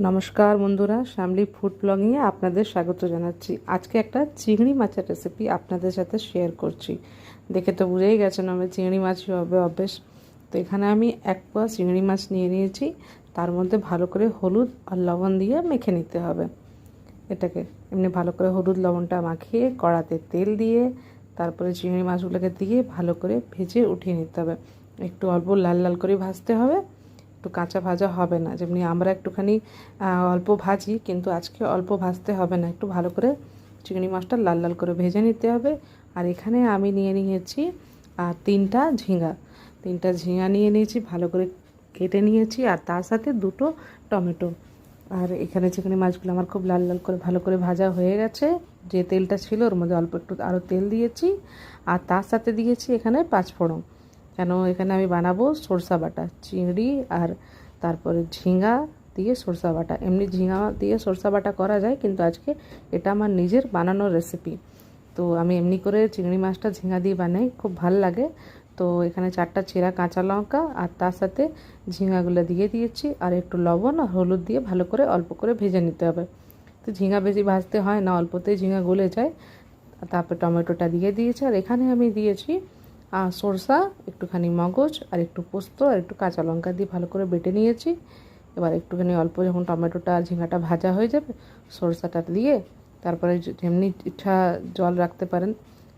নমস্কার বন্ধুরা, শ্যামলী ফুড ব্লগিংয়ে আপনাদের স্বাগত জানাচ্ছি। আজকে একটা চিংড়ি মাছের রেসিপি আপনাদের সাথে শেয়ার করছি। দেখে তো বুঝেই গেছেন আমি চিংড়ি মাছই হবে অভ্যেস। তো এখানে আমি 1 পোয়া চিংড়ি মাছ নিয়ে নিয়েছি। তার মধ্যে ভালো করে হলুদ আর লবণ দিয়ে মেখে নিতে হবে। এটাকে এমনি ভালো করে হলুদ লবণটা মাখিয়ে কড়াতে তেল দিয়ে তারপরে চিংড়ি মাছগুলোকে দিয়ে ভালো করে ভেজে উঠিয়ে নিতে হবে। একটু অল্প লাল লাল করে ভাজতে হবে, একটু কাঁচা ভাজা হবে না। যেমনি আমরা একটুখানি অল্প ভাজি, কিন্তু আজকে অল্প ভাজতে হবে না, একটু ভালো করে চিংড়ি মাছটা লাল লাল করে ভেজে নিতে হবে। আর এখানে আমি নিয়ে নিয়েছি 3টা ঝিঙা নিয়ে নিয়েছি, ভালো করে কেটে নিয়েছি, আর তার সাথে 2টো টমেটো। আর এখানে চিংড়ি মাছগুলো আমার খুব লাল লাল করে ভালো করে ভাজা হয়ে গেছে। যে তেলটা ছিল ওর মধ্যে অল্প একটু আরও তেল দিয়েছি, আর তার সাথে দিয়েছি এখানে 5 ফোড়ন। কেন এখানে আমি বানাবো সরষা বাটা, চিংড়ি আর তারপরে ঝিঙা দিয়ে সরষা বাটা। এমনি ঝিঙা দিয়ে সরষা বাটা করা যায়, কিন্তু আজকে এটা আমার নিজের বানানোর রেসিপি। তো আমি এমনি করে চিংড়ি মাছটা ঝিঙা দিয়ে বানাই, খুব ভাল লাগে। তো এখানে 4টা চেরা কাঁচা লঙ্কা আর তার সাথে ঝিঙাগুলো দিয়ে দিয়েছি, আর একটু লবণ আর হলুদ দিয়ে ভালো করে অল্প করে ভেজে নিতে হবে। তো ঝিঙা বেশি ভাজতে হয় না, অল্পতেই ঝিঙা গলে যায়। তারপর টমেটোটা দিয়ে দিয়েছি, আর এখানে আমি দিয়েছি সরষা, একটুখানি মগজ আর একটু পোস্ত আর একটু কাঁচা লঙ্কা দিয়ে ভালো করে বেটে নিয়েছি। এবার একটুখানি অল্প যখন টমেটোটা আর ঝিঙাটা ভাজা হয়ে যাবে, সরষাটা দিয়ে তারপরে যেমনি ইচ্ছা জল রাখতে পারেন,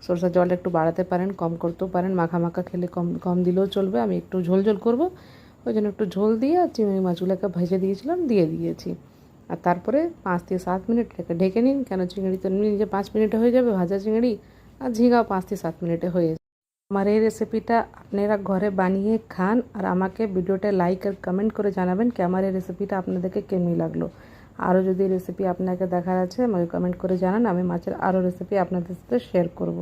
সরষার জলটা একটু বাড়াতে পারেন, কম করতেও পারেন। মাখা মাখা খেলে কম কম দিলেও চলবে। আমি একটু ঝোল ঝোল করবো, ওই জন্য একটু ঝোল দিয়ে চিংড়ি মাছগুলোকে ভেজে দিয়েছিলাম, দিয়ে দিয়েছি। আর তারপরে 5 থেকে 7 মিনিট ঢেকে নিন, কেন চিংড়ি তো এমনি নিজে 5 মিনিটে হয়ে যাবে ভাজা চিংড়ি, আর ঝিঙাও 5 থেকে 7 মিনিটে হয়ে যাবে। আমার এই রেসিপিটা আপনারা ঘরে বানিয়ে খান, আর আমাকে ভিডিওটা লাইক আর কমেন্ট করে জানাবেন কি আমার এই রেসিপিটা আপনাদেরকে কেমন লাগলো। আরও যদি রেসিপি আপনাকে দেখার আছে আমাকে কমেন্ট করে জানান, আমি মাছের আরও রেসিপি আপনাদের সাথে শেয়ার করব।